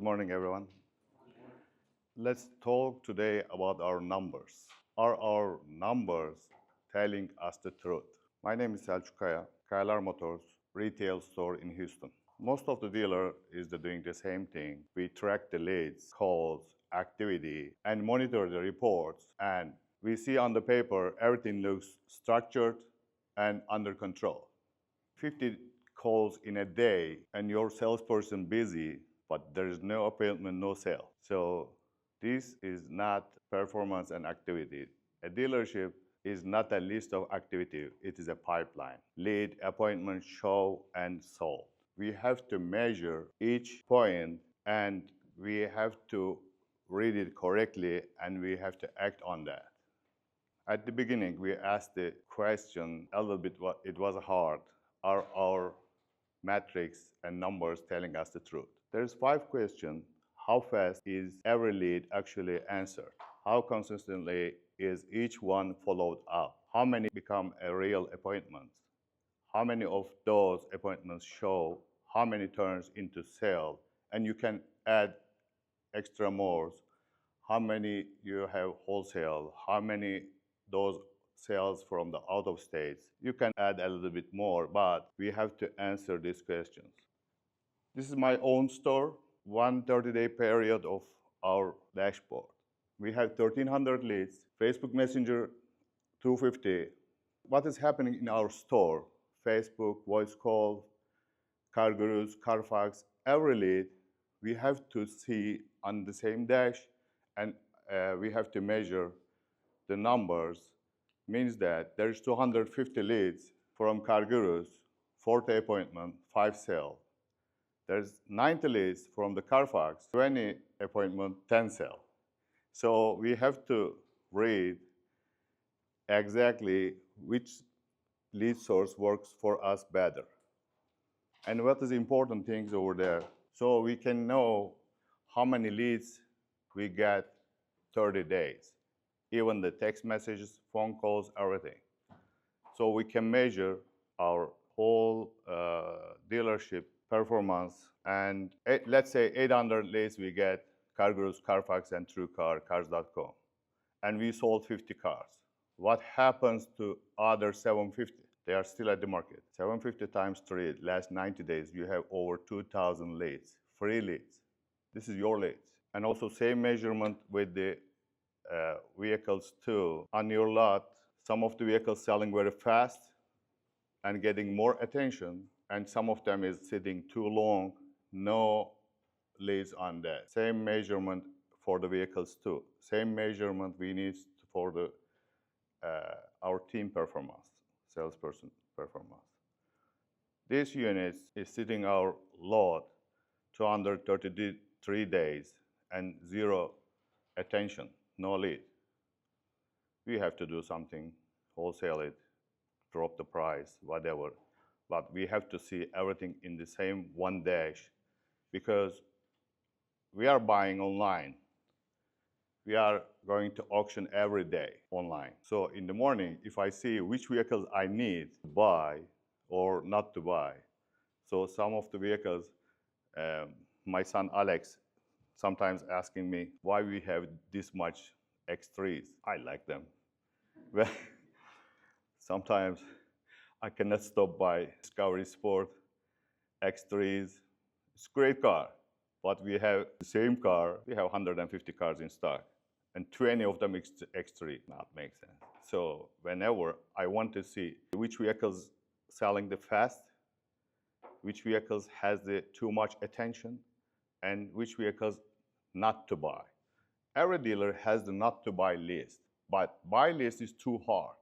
morning, everyone. Let's talk today about our numbers. Are our numbers telling us the truth? My name is Selcuk, Kayalar Motors retail store in Houston. Most of the dealer is doing the same thing. We track the leads, calls, activity, and monitor the reports. And we see on the paper everything looks structured and under control. 50 calls in a day and your salesperson busy, but there is no appointment, no sale. So this is not performance and activity. A dealership is not a list of activity, it is a pipeline. Lead, appointment, show, and sold. We have to measure each point and we have to read it correctly and we have to act on that. At the beginning, we asked the question a little bit, it was hard. Are our metrics and numbers telling us the truth? There's 5 questions. How fast is every lead actually answered? How consistently is each one followed up? How many become a real appointment? How many of those appointments show? How many turns into sale? And you can add extra more. How many you have wholesale? How many those sales from the out of states? You can add a little bit more, but we have to answer these questions. This is my own store, 130-day period of our dashboard. We have 1,300 leads, Facebook Messenger 250. What is happening in our store? Facebook, voice call, car gurus, Carfax, every lead, we have to see on the same dash and we have to measure the numbers. Means that there's 250 leads from car gurus, 40 appointment, 5 sale. There's 90 leads from the Carfax, 20 appointment, 10 sale. So we have to read exactly which lead source works for us better. And what is important things over there. So we can know how many leads we get 30 days. Even the text messages, phone calls, everything. So we can measure our whole dealership performance. And let's say 800 leads we get, Car Gurus, Carfax, and TrueCar, Cars.com. And we sold 50 cars. What happens to other 750? They are still at the market. 750 times 3, last 90 days, you have over 2,000 leads, free leads. This is your leads. And also same measurement with the vehicles too. On your lot, some of the vehicles selling very fast and getting more attention, and some of them is sitting too long, no leads on that. Same measurement for the vehicles too. Same measurement we need for the our team performance, salesperson performance. This unit is sitting our lot 233 days and 0 attention. No lead. We have to do something, wholesale it, drop the price, whatever. But we have to see everything in the same one dash because we are buying online. We are going to auction every day online. So in the morning, if I see which vehicles I need to buy or not to buy, so some of the vehicles, my son Alex, sometimes asking me why we have this much X3s. I like them. Well, sometimes I cannot stop by Discovery Sport, X3s. It's a great car, but we have the same car. We have 150 cars in stock, and 20 of them X3. Not make sense. So whenever I want to see which vehicles selling the fast, which vehicles has the too much attention, and which vehicles not to buy. Every dealer has the not to buy list, but buy list is too hard.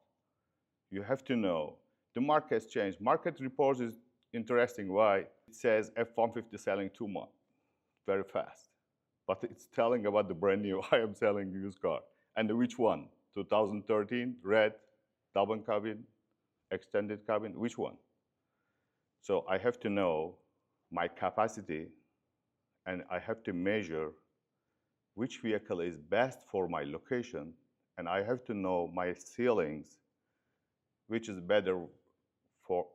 You have to know the market has changed. Market reports is interesting. Why? It says F-150 selling too much, very fast, but it's telling about the brand new. I am selling used car, and which one? 2013 red, double cabin, extended cabin. Which one? So I have to know my capacity, and I have to measure which vehicle is best for my location, and I have to know my ceilings, which is better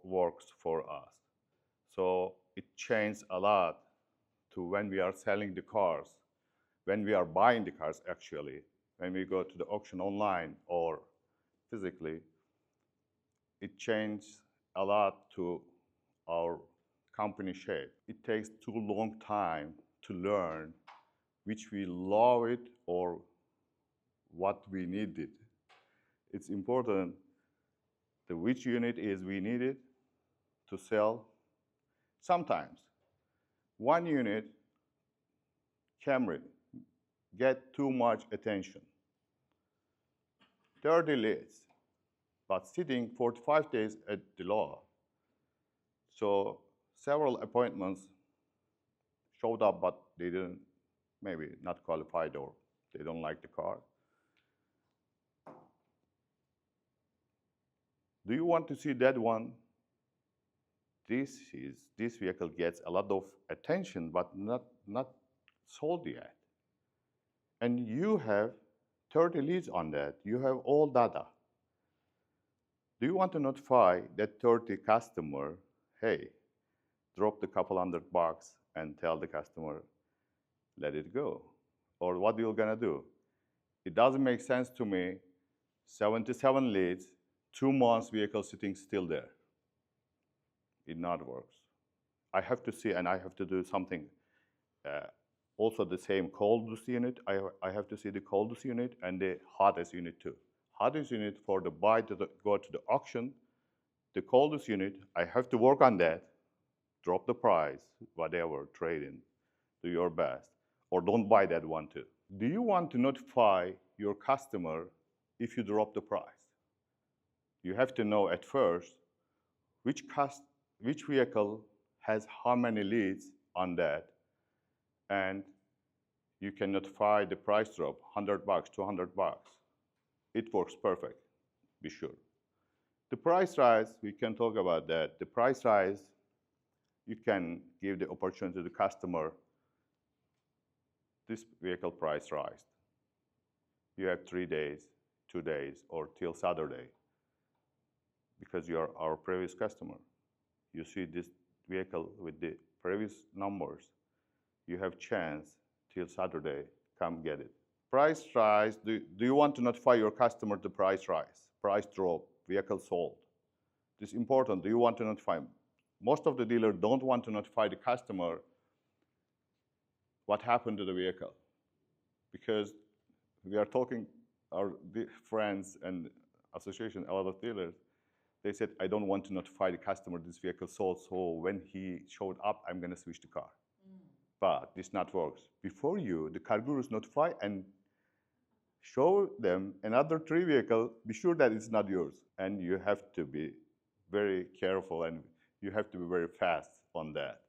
works for us. So it changed a lot to when we are selling the cars, when we are buying the cars actually, when we go to the auction online or physically, it changes a lot to our company shape. It takes too long time to learn which we love it or what we needed. It's important that which unit is we needed to sell. Sometimes one unit Camry get too much attention. 30 leads, but sitting 45 days at the law. So several appointments showed up, but they didn't, maybe not qualified or they don't like the car. Do you want to see that one? This vehicle gets a lot of attention, but not sold yet. And you have 30 leads on that. You have all data. Do you want to notify that 30 customer, hey, drop the couple $100 and tell the customer, let it go? Or what you're gonna do? It doesn't make sense to me, 77 leads, 2 months vehicle sitting still there. It not works. I have to see, and I have to do something. Also the same coldest unit, I have to see the coldest unit and the hottest unit too. Hottest unit for the buy to go to the auction. The coldest unit, I have to work on that. Drop the price, whatever, trade in, do your best. Or don't buy that one too. Do you want to notify your customer if you drop the price? You have to know at first which vehicle has how many leads on that, and you can notify the price drop, $100, $200. It works perfect, be sure. The price rise, we can talk about that. The price rise, you can give the opportunity to the customer, this vehicle price rise. You have 3 days, 2 days, or till Saturday, because you are our previous customer. You see this vehicle with the previous numbers, you have chance till Saturday, come get it. Price rise, do you want to notify your customer the price rise, price drop, vehicle sold? This is important. Do you want to notify? Most of the dealers don't want to notify the customer what happened to the vehicle, because we are talking, our friends and association, a lot of dealers, they said, I don't want to notify the customer this vehicle sold, so when he showed up, I'm going to switch the car. But this not works. Before you, the car gurus notify and show them another 3 vehicle, be sure that it's not yours. And you have to be very careful and you have to be very fast on that.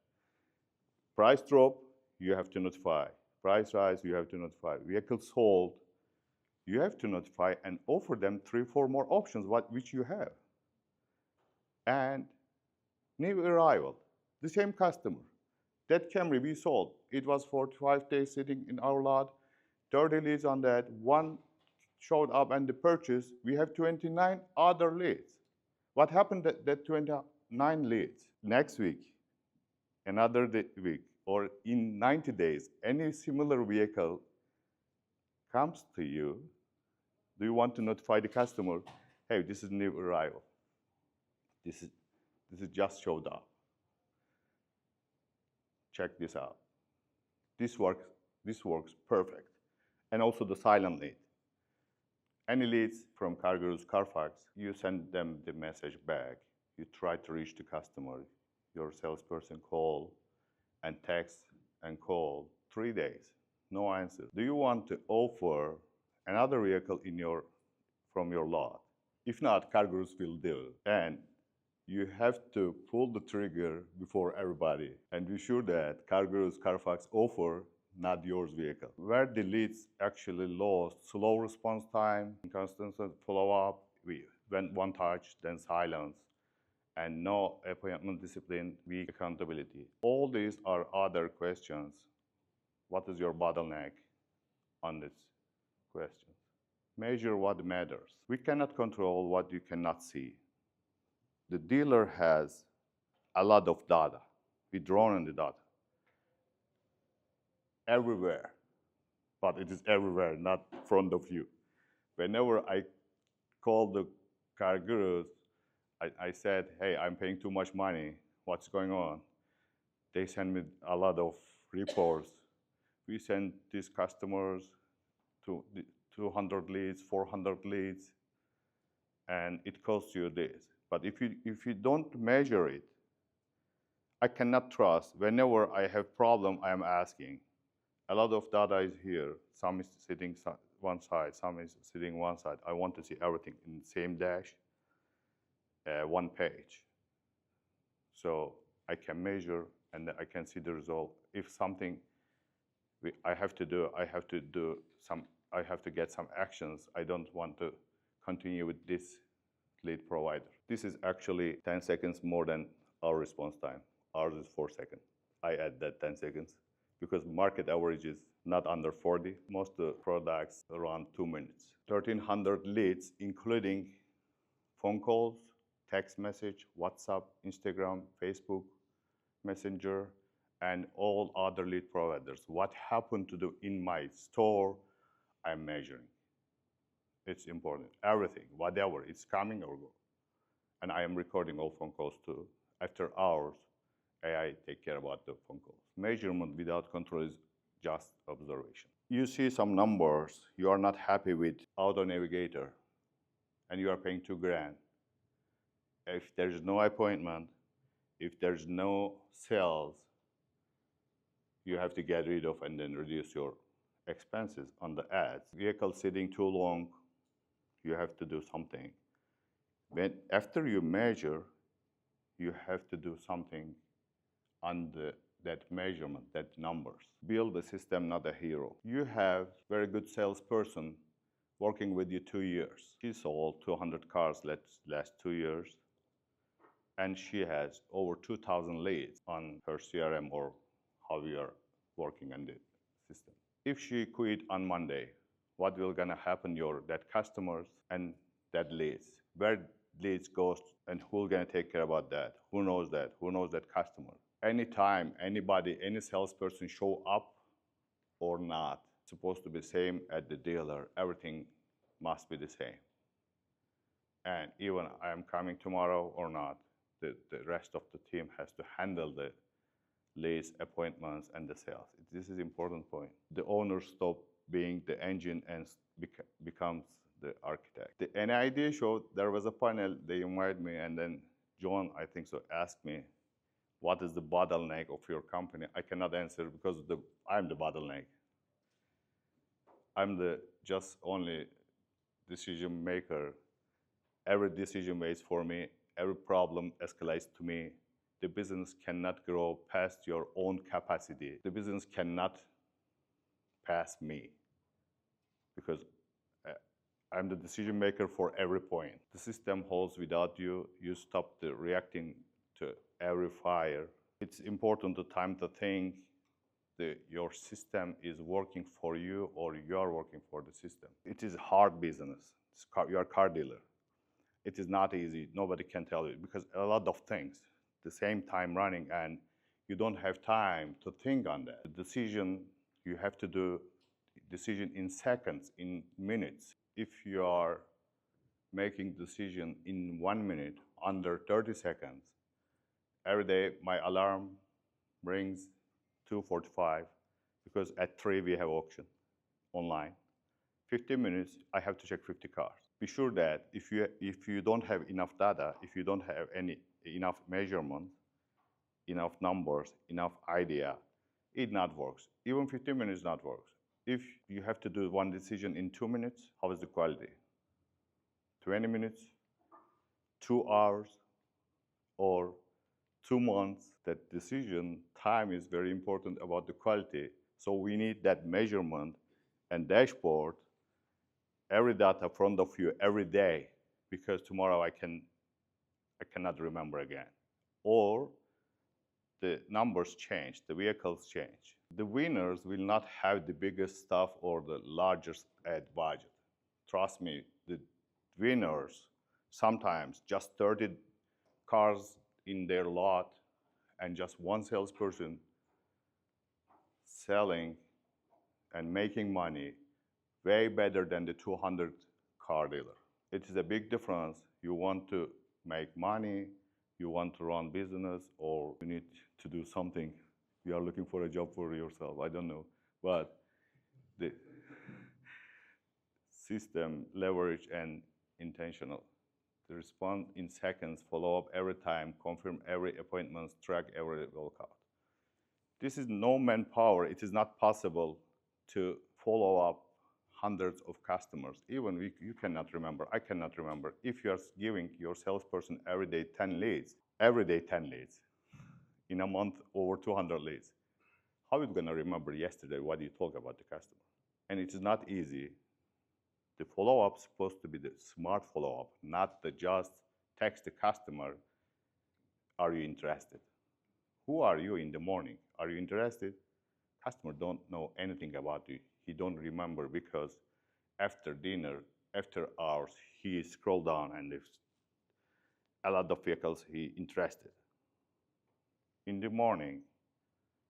Price drop, you have to notify. Price rise, you have to notify. Vehicle sold, you have to notify and offer them 3, 4 more options which you have. And new arrival, the same customer. That Camry we sold, it was 45 days sitting in our lot, 30 leads on that, 1 showed up and the purchase, we have 29 other leads. What happened to that 29 leads? Next week, another week, or in 90 days, any similar vehicle comes to you, do you want to notify the customer, hey, this is new arrival. This is just showed up. Check this out. This works perfect. And also the silent lead. Any leads from CarGurus, Carfax, you send them the message back. You try to reach the customer. Your salesperson call and text and call 3 days, no answer. Do you want to offer another vehicle from your lot? If not, CarGurus will do. And you have to pull the trigger before everybody and be sure that CarGurus, Carfax offer not yours vehicle. Where the leads actually lost, slow response time, constant follow-up, we went one touch, then silence, and no appointment discipline, weak accountability. All these are other questions. What is your bottleneck on this question? Measure what matters. We cannot control what you cannot see. The dealer has a lot of data. We draw on the data. everywhere, but it is everywhere, not in front of you. Whenever I call the car gurus, I said, hey, I'm paying too much money. What's going on? They send me a lot of reports. We send these customers to 200 leads, 400 leads, and it costs you this. But if you don't measure it, I cannot trust. Whenever I have problem, I am asking. A lot of data is here. Some is sitting one side, some is sitting one side. I want to see everything in the same dash, one page. So I can measure and I can see the result. If something I have to do some, I have to get some actions. I don't want to continue with this lead provider. This is actually 10 seconds more than our response time. Ours is 4 seconds. I add that 10 seconds because market average is not under 40. Most of the products around 2 minutes. 1,300 leads, including phone calls, text message, WhatsApp, Instagram, Facebook, Messenger, and all other lead providers. What happened to do in my store, I'm measuring. It's important. Everything, whatever, it's coming or go. And I am recording all phone calls too. After hours, AI take care about the phone calls. Measurement without control is just observation. You see some numbers, you are not happy with Auto Navigator, and you are paying $2,000. If there's no appointment, if there's no sales, you have to get rid of and then reduce your expenses on the ads. Vehicle sitting too long, you have to do something. After you measure, you have to do something on that measurement, that numbers. Build a system, not a hero. You have very good salesperson working with you 2 years. She sold 200 cars last 2 years, and she has over 2,000 leads on her CRM or how we are working on the system. If she quit on Monday, what will gonna happen that customers and that leads? Where leads goes and who's gonna take care about that? Who knows that? Who knows that customer? Anytime anybody, any salesperson show up or not, it's supposed to be same at the dealer. Everything must be the same. And even I am coming tomorrow or not, the rest of the team has to handle the leads, appointments, and the sales. This is important point. The owner stops being the engine and becomes the architect. The NIDA show, there was a panel, they invited me, and then John, I think so, asked me, what is the bottleneck of your company? I cannot answer because I'm the bottleneck. I'm the just only decision maker. Every decision waits for me. Every problem escalates to me. The business cannot grow past your own capacity. The business cannot pass me because I'm the decision maker for every point. The system holds without you. You stop reacting to every fire. It's important to time to think your system is working for you or you are working for the system. It is hard business. You are a car dealer. It is not easy. Nobody can tell you because a lot of things, the same time running, and you don't have time to think on that. The decision, you have to do decision in seconds, in minutes. If you are making decision in 1 minute, under 30 seconds, every day my alarm rings 2:45 because at 3 we have auction online. 15 minutes, I have to check 50 cars. Be sure that if you don't have enough data, if you don't have enough measurement, enough numbers, enough idea, it not works. Even 15 minutes not works. If you have to do one decision in 2 minutes, how is the quality? 20 minutes, 2 hours, or 2 months? That decision time is very important about the quality. So we need that measurement and dashboard, every data in front of you every day, because tomorrow I cannot remember again. Or the numbers change, the vehicles change. The winners will not have the biggest stuff or the largest ad budget. Trust me, the winners sometimes just 30 cars in their lot and just one salesperson selling and making money way better than the 200 car dealer. It is a big difference. You want to make money, you want to run business, or you need to do something. You are looking for a job for yourself, I don't know. But the system, leverage, and intentional. The response in seconds, follow up every time, confirm every appointment, track every workout. This is no manpower. It is not possible to follow up hundreds of customers. Even you cannot remember, I cannot remember. If you are giving your salesperson every day 10 leads, in a month over 200 leads, how are you going to remember yesterday what you talked about the customer? And it is not easy. The follow-up is supposed to be the smart follow-up, not the just text the customer, are you interested? Who are you in the morning? Are you interested? Customer don't know anything about you. He don't remember because after dinner, after hours, he scroll down and there's a lot of vehicles he interested. In the morning,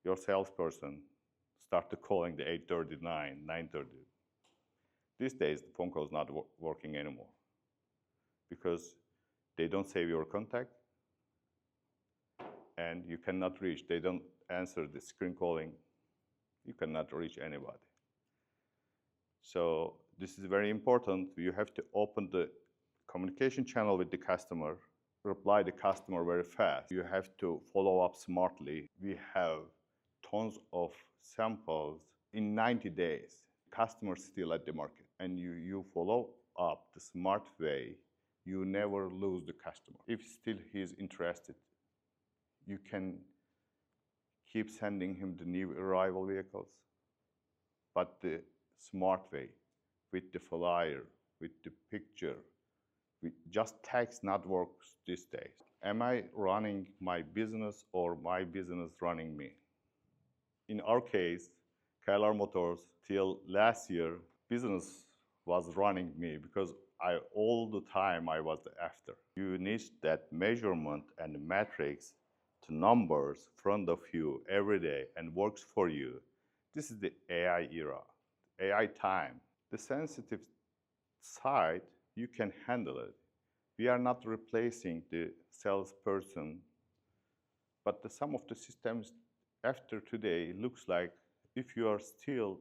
your salesperson start to calling the 8:39, 9:30. These days, the phone call is not working anymore because they don't save your contact and you cannot reach. They don't answer the screen calling. You cannot reach anybody. So this is very important. You have to open the communication channel with the customer, reply the customer very fast. You have to follow up smartly. We have tons of samples in 90 days. Customers still at the market, and you follow up the smart way, you never lose the customer. If still he is interested, you can keep sending him the new arrival vehicles, but the smart way, with the flyer, with the picture, with just text not works these days. Am I running my business or my business running me? In our case, KLR Motors, till last year, business was running me because all the time I was after. You need that measurement and metrics to numbers front of you every day and works for you. This is the AI era, AI time. The sensitive side, you can handle it. We are not replacing the salesperson, but some of the systems after today looks like if you are still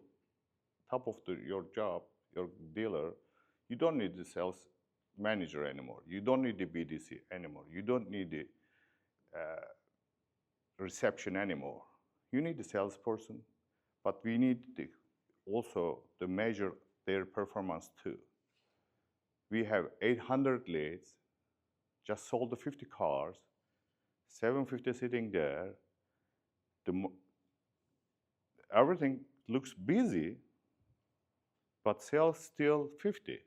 top of your job, your dealer, you don't need the sales manager anymore. You don't need the BDC anymore. You don't need the reception anymore. You need the salesperson, but we need also to measure their performance too. We have 800 leads, just sold the 50 cars, 750 sitting there. Everything looks busy, but sales still 50.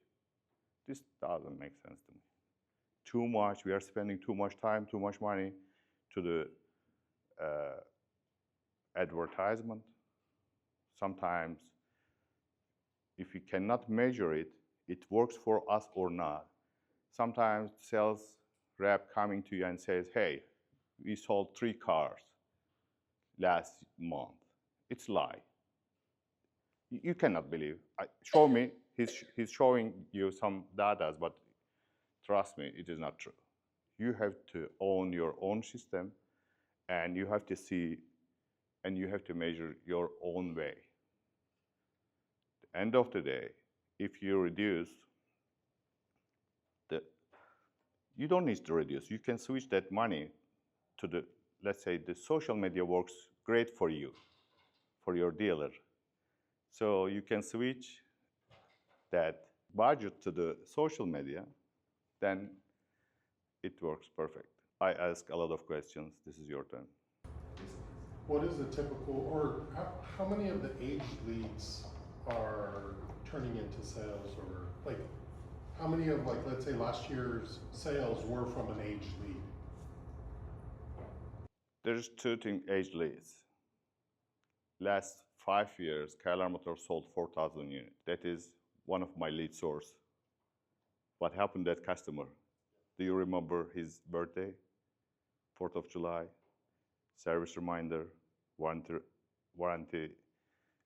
This doesn't make sense to me. Too much, we are spending too much time, too much money to the advertisement. Sometimes, if we cannot measure it, it works for us or not. Sometimes sales rep coming to you and says, hey, we sold 3 cars last month. It's a lie. You cannot believe. Show me, he's showing you some data, but trust me, it is not true. You have to own your own system, and you have to see, and you have to measure your own way. At the end of the day, if you reduce, you don't need to reduce. You can switch that money to the, let's say, the social media works great for you, for your dealer. So you can switch that budget to the social media, then it works perfect. I ask a lot of questions. This is your turn. What is a typical, or how many of the aged leads are turning into sales, or like how many of, like, let's say last year's sales were from an aged lead? There's 2 things, aged leads. Last 5 years, KLR Motors sold 4,000 units. That is one of my lead source. What happened to that customer? Do you remember his birthday? 4th of July, service reminder, warranty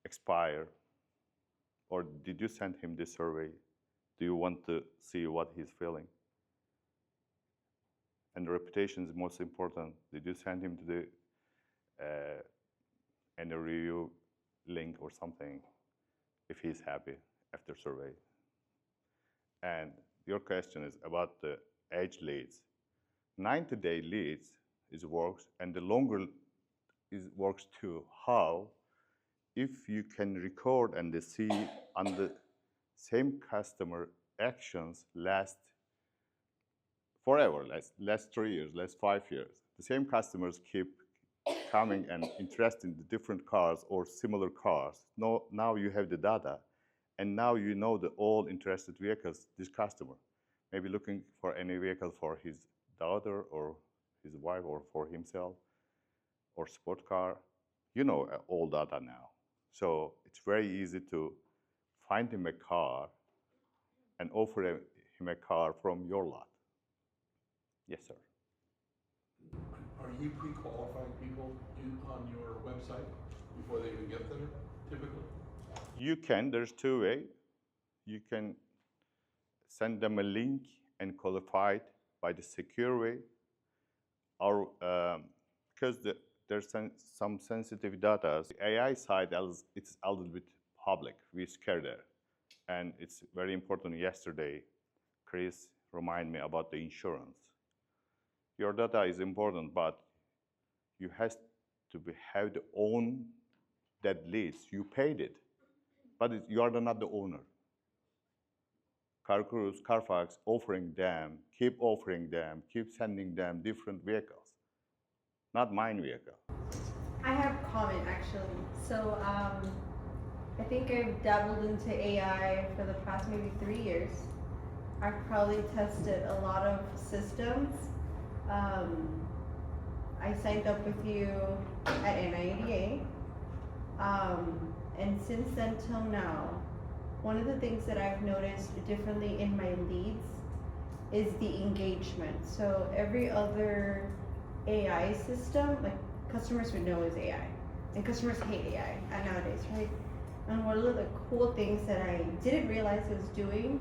expire. Or did you send him this survey? Do you want to see what he's feeling? And the reputation is most important. Did you send him to the any review link or something if he's happy after survey? And your question is about the age leads. 90-day leads works, and the longer works too. How? If you can record and see on the same customer actions last forever, last 3 years, last 5 years. The same customers keep coming and interested in the different cars or similar cars. Now you have the data, and now you know the all interested vehicles, this customer. Maybe looking for any vehicle for his daughter or his wife or for himself or sport car. You know all data now. So it's very easy to find him a car and offer him a car from your lot. Yes, sir. Are you pre-qualifying people on your website before they even get there, typically? You can, there's two ways. You can send them a link and qualify it by the secure way, or because there's some sensitive data. The AI side, it's a little bit public. We're scared there. And it's very important. Yesterday, Chris reminded me about the insurance. Your data is important, but you have to have the own that leads. You paid it, but you are not the owner. CarCruise, Carfax offering them, keep sending them different vehicles. Not mine vehicle. I have a comment actually. So I think I've dabbled into AI for the past maybe 3 years. I've probably tested a lot of systems. I signed up with you at NIADA. And since then till now, one of the things that I've noticed differently in my leads is the engagement. So every other AI system, like customers would know is AI, and customers hate AI nowadays, right? And one of the cool things that I didn't realize it was doing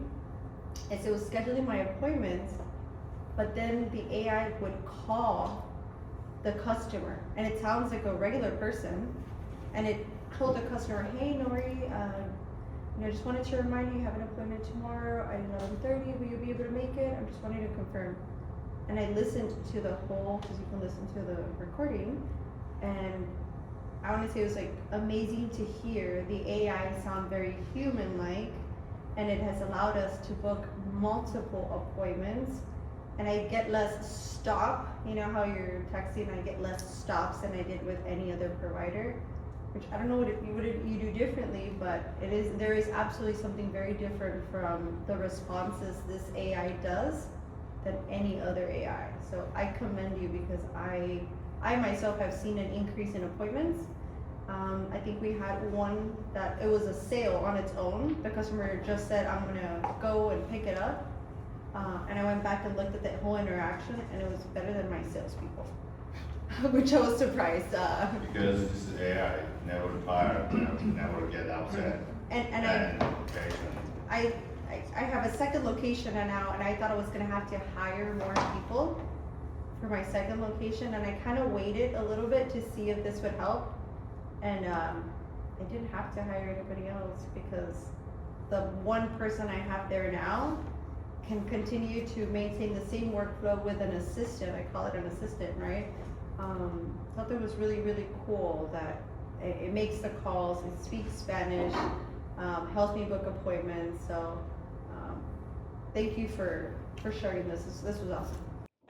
is it was scheduling my appointments, but then the AI would call the customer, and it sounds like a regular person, and it told the customer, hey Nori, just wanted to remind you, you have an appointment tomorrow at 11:30. Will you be able to make it? I'm just wanting to confirm. And I listened to the whole, because you can listen to the recording, and I want to say it was like amazing to hear the AI sound very human-like, and it has allowed us to book multiple appointments, and I get less stop. You know how you're texting, I get less stops than I did with any other provider, which I don't know what you do differently, but there is absolutely something very different from the responses this AI does than any other AI. So I commend you, because I myself have seen an increase in appointments. I think we had one that it was a sale on its own. The customer just said, I'm gonna go and pick it up. And I went back and looked at the whole interaction, and it was better than my salespeople, which I was surprised. Because this is AI, never tired, never get upset. And I have a second location now, and I thought I was gonna have to hire more people for my second location, and I kind of waited a little bit to see if this would help, and I didn't have to hire anybody else, because the one person I have there now can continue to maintain the same workflow with an assistant. I call it an assistant, right? Thought that was really, really cool that it makes the calls, it speaks Spanish, helps me book appointments. So thank you for sharing this. This was awesome.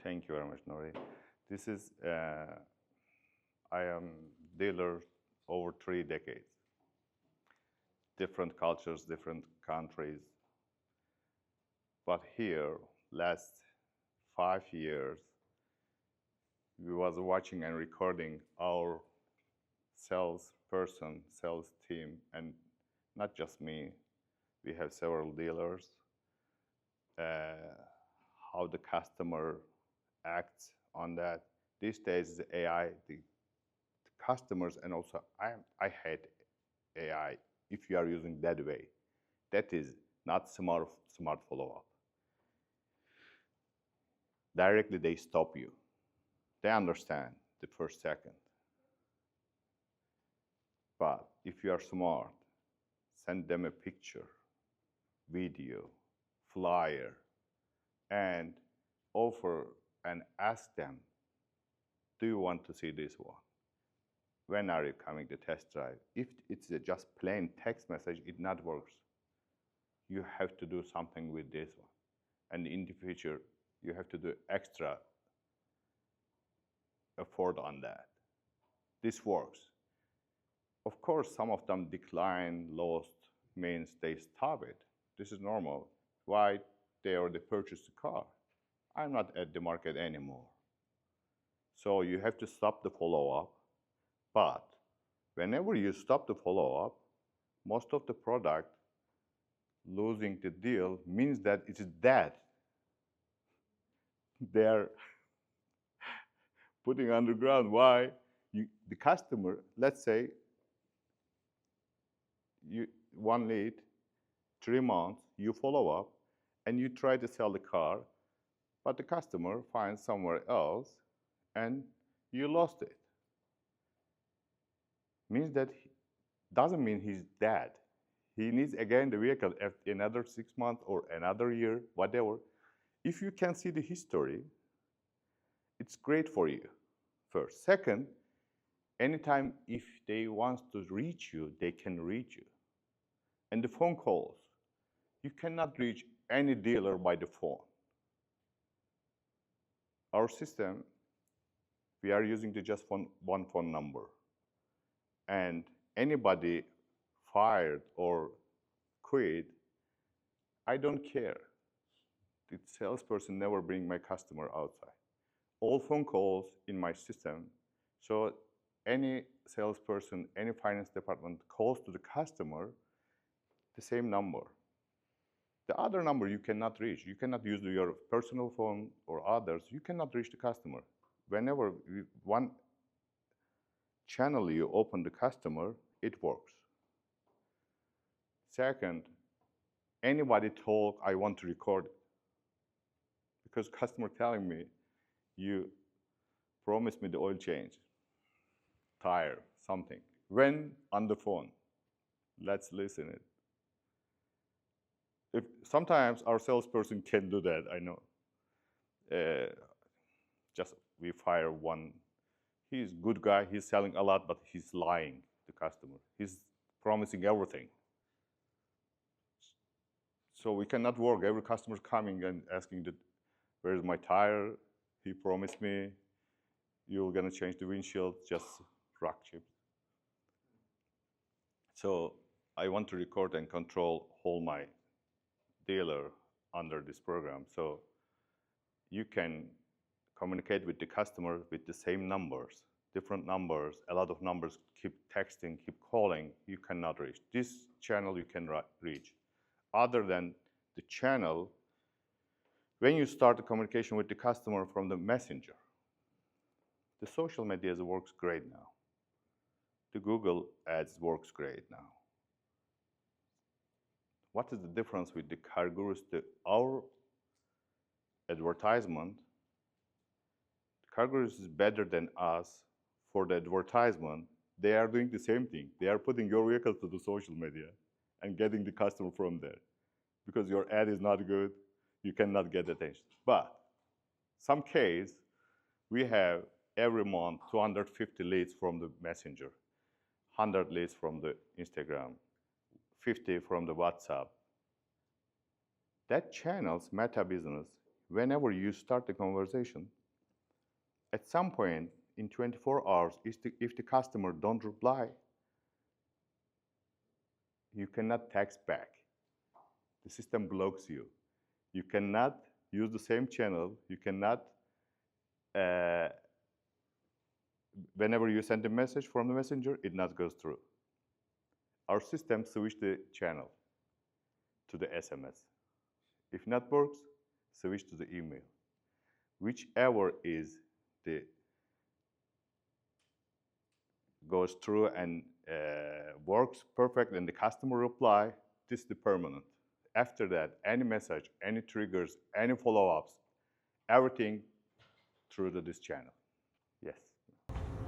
Thank you very much, Nori. This is, I am dealer over 3 decades. Different cultures, different countries. But here, last 5 years, we was watching and recording our sales team, and not just me. We have several dealers. How the customer acts on that. These days, the AI, the customers, and also I hate AI if you are using that way. That is not smart follow-up. Directly they stop you. They understand the first second. But if you are smart, send them a picture, video, flyer, and offer and ask them, do you want to see this one? When are you coming to test drive? If it's just plain text message, it not works. You have to do something with this one. And in the future, you have to do extra effort on that. This works. Of course, some of them decline, lost, means they stop it. This is normal. Why? They already purchased the car. I'm not at the market anymore. So you have to stop the follow-up. But whenever you stop the follow-up, most of the product losing the deal means that it's dead. They're putting underground. Why? The customer, let's say, one lead, 3 months, you follow up, and you try to sell the car, but the customer finds somewhere else, and you lost it. Means that doesn't mean he's dead. He needs again the vehicle after another 6 months or another year, whatever. If you can see the history, it's great for you, first. Second, anytime if they want to reach you, they can reach you. And the phone calls, you cannot reach any dealer by the phone. Our system, we are using just one phone number. And anybody fired or quit, I don't care. The salesperson never bring my customer outside. All phone calls in my system, so any salesperson, any finance department calls to the customer, the same number. The other number you cannot reach. You cannot use your personal phone or others. You cannot reach the customer. Whenever one channel you open the customer, it works. Second, anybody talk, I want to record it. Because customer telling me, you promised me the oil change, tire, something. When on the phone, let's listen it. Sometimes our salesperson can do that, I know. Just we fire one. He's a good guy, he's selling a lot, but he's lying to the customer. He's promising everything. So we cannot work. Every customer coming and asking, where's my tire? He promised me you're gonna change the windshield, just rock chips. So I want to record and control all my dealer under this program. So you can communicate with the customer with the same numbers, different numbers, a lot of numbers, keep texting, keep calling, you cannot reach. This channel you can reach. Other than the channel, when you start the communication with the customer from the messenger, the social media works great now. The Google ads works great now. What is the difference with the CarGurus? Our advertisement, CarGurus is better than us for the advertisement. They are doing the same thing. They are putting your vehicle to the social media and getting the customer from there. Because your ad is not good, you cannot get attention. But some case, we have every month 250 leads from the messenger, 100 leads from the Instagram, 50 from the WhatsApp. That channel's meta business, whenever you start the conversation, at some point in 24 hours, if the customer don't reply, you cannot text back. The system blocks you. You cannot use the same channel. You cannot, whenever you send a message from the messenger, it not goes through. Our system switch the channel to the SMS. If not works, switch to the email. Whichever is the goes through and works perfect, and the customer reply, this is the permanent. After that, any message, any triggers, any follow-ups, everything through this channel. Yes.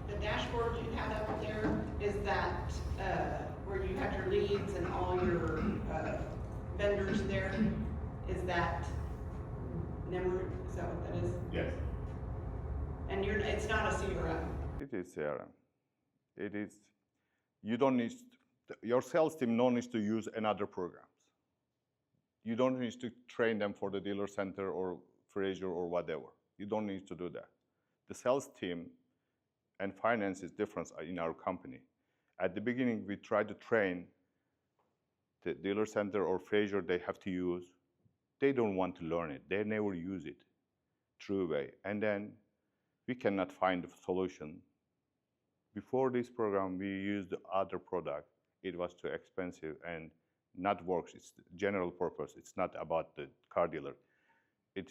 The dashboard you had up there, is that where you had your leads and all your vendors there? Is that Nemroot? Is that what that is? Yes. And it's not a CRM? It is CRM. It is, you don't need, your sales team no needs to use another programs. You don't need to train them for the dealer center or Fraser or whatever. You don't need to do that. The sales team and finance is different in our company. At the beginning, we tried to train the dealer center or Fraser they have to use. They don't want to learn it. They never use it true way. And then we cannot find a solution. Before this program, we used other product. It was too expensive and not works. It's general purpose. It's not about the car dealer. The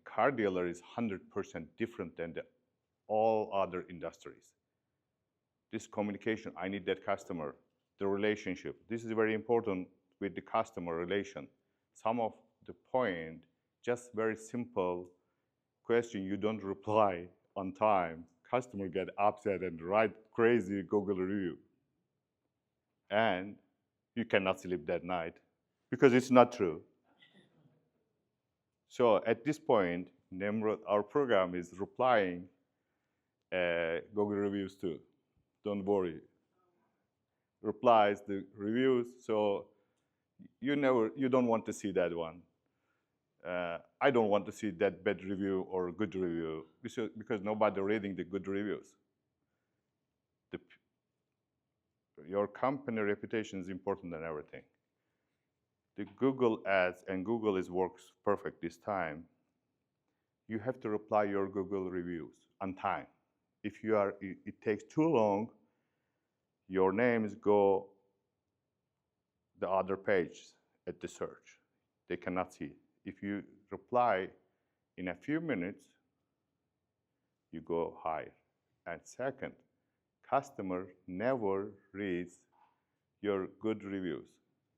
car dealer is 100% different than all other industries. This communication, I need that customer, the relationship. This is very important with the customer relation. Some of the point, just very simple question, you don't reply on time, customer get upset and write crazy Google review. And you cannot sleep that night because it's not true. So at this point, Nemroot, our program is replying Google reviews too. Don't worry. Replies the reviews, so you don't want to see that one. I don't want to see that bad review or good review because nobody reading the good reviews. Your company reputation is important than everything. The Google ads and Google works perfect this time. You have to reply your Google reviews on time. If it takes too long, your names go the other page at the search. They cannot see. If you reply in a few minutes, you go higher. And second, customer never reads your good reviews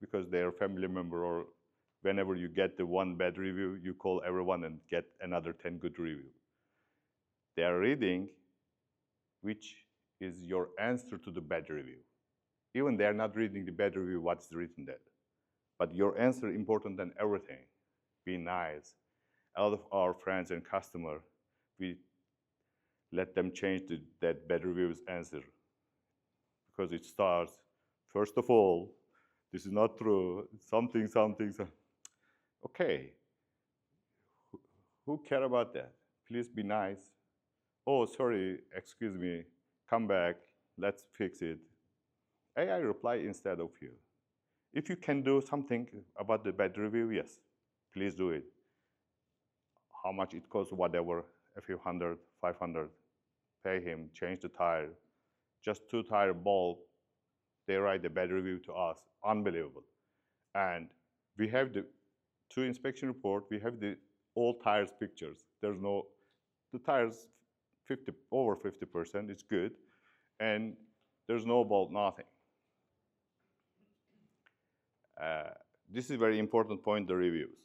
because they are a family member, or whenever you get the one bad review, you call everyone and get another 10 good reviews. They are reading which is your answer to the bad review. Even they are not reading the bad review, what's written there. But your answer is important than everything. Be nice. A lot of our friends and customers, we let them change that bad review's answer because it starts, first of all, this is not true, something. Okay, who care about that? Please be nice. Oh, sorry, excuse me, come back, let's fix it. AI reply instead of you. If you can do something about the bad review, yes, please do it. How much it costs, whatever, a few hundred, 500, pay him, change the tire, just 2 tire bulb, they write a bad review to us, unbelievable. And we have the 2 inspection report, we have the all tires pictures. There's no, the tires over 50%, it's good, and there's no bulb, nothing. This is a very important point, the reviews.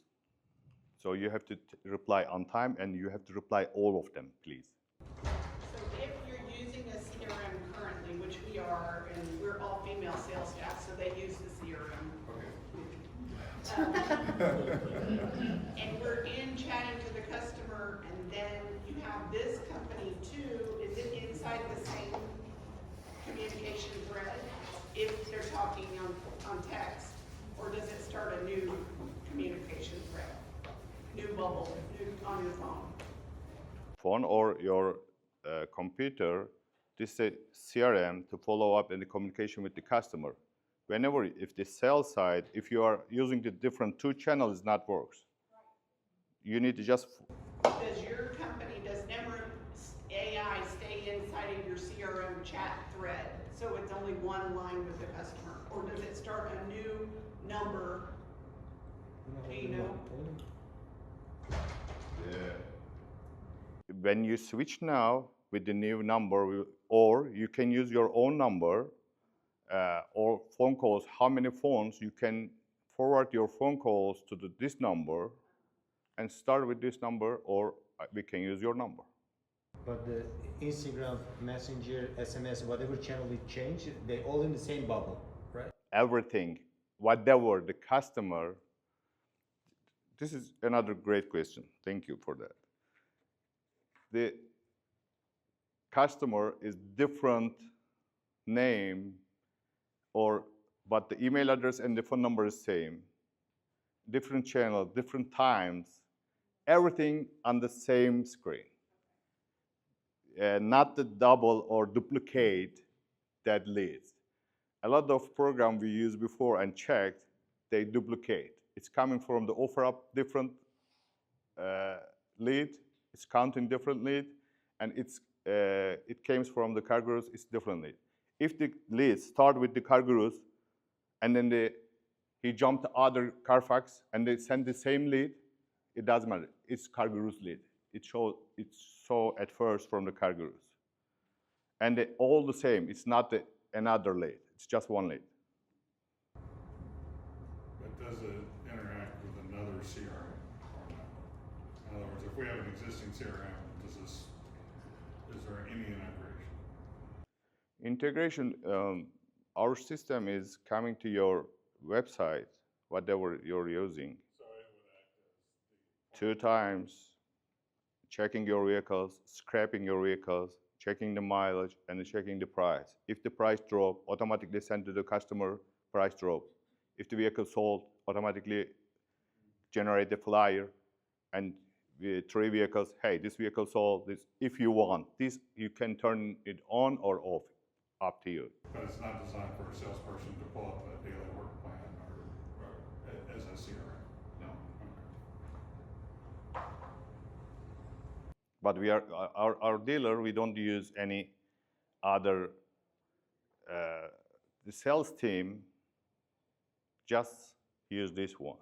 So you have to reply on time, and you have to reply all of them, please. So if you're using a CRM currently, which we are, and we're all female sales staff, so they use the CRM. And we're in chatting to the customer, and then you have this company too. Is it inside the same communication thread if they're talking on text, or does it start a new communication thread? New bubble, on your phone? Phone or your computer, this is a CRM to follow up in the communication with the customer. Whenever, if the sales side, if you are using the different 2 channels, not works. You need to just. Does your company, does Nemroot AI stay inside of your CRM chat thread, so it's only one line with the customer, or does it start a new number? Do you know? When you switch now with the new number, or you can use your own number, or phone calls, how many phones you can forward your phone calls to this number and start with this number, or we can use your number. But the Instagram, Messenger, SMS, whatever channel we change, they all in the same bubble, right? Everything, whatever the customer, this is another great question. Thank you for that. The customer is different name, but the email address and the phone number is same. Different channel, different times, everything on the same screen. Not the double or duplicate that leads. A lot of programs we used before and checked, they duplicate. It's coming from the offer up different lead, it's counting different lead, and it came from the car gurus, it's different lead. If the leads start with the car gurus, and then he jumped to other Carfax, and they send the same lead, it doesn't matter. It's car gurus lead. It's so at first from the car gurus. And they all the same. It's not another lead. It's just one lead. But does it interact with another CRM or not? In other words, if we have an existing CRM, is there any integration? Integration, our system is coming to your website, whatever you're using, So it would act as 2 times, checking your vehicles, scraping your vehicles, checking the mileage, and checking the price. If the price drop, automatically send to the customer, price drop. If the vehicle sold, automatically generate the flyer, and 3 vehicles, hey, this vehicle sold, this, if you want, this, you can turn it on or off, up to you. But it's not designed for a salesperson to pull up a daily work plan or as a CRM? No. Okay. But we are, our dealer, we don't use any other, the sales team just use this one.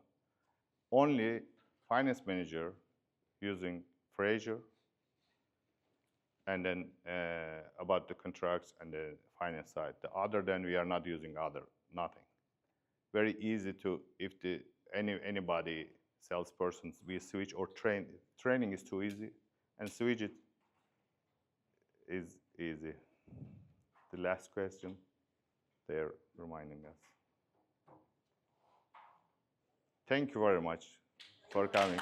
Only finance manager using Fraser, and then about the contracts and the finance side. The other than we are not using nothing. Very easy to, if anybody salesperson, we switch or training is too easy, and switch it is easy. The last question, they're reminding us. Thank you very much for coming.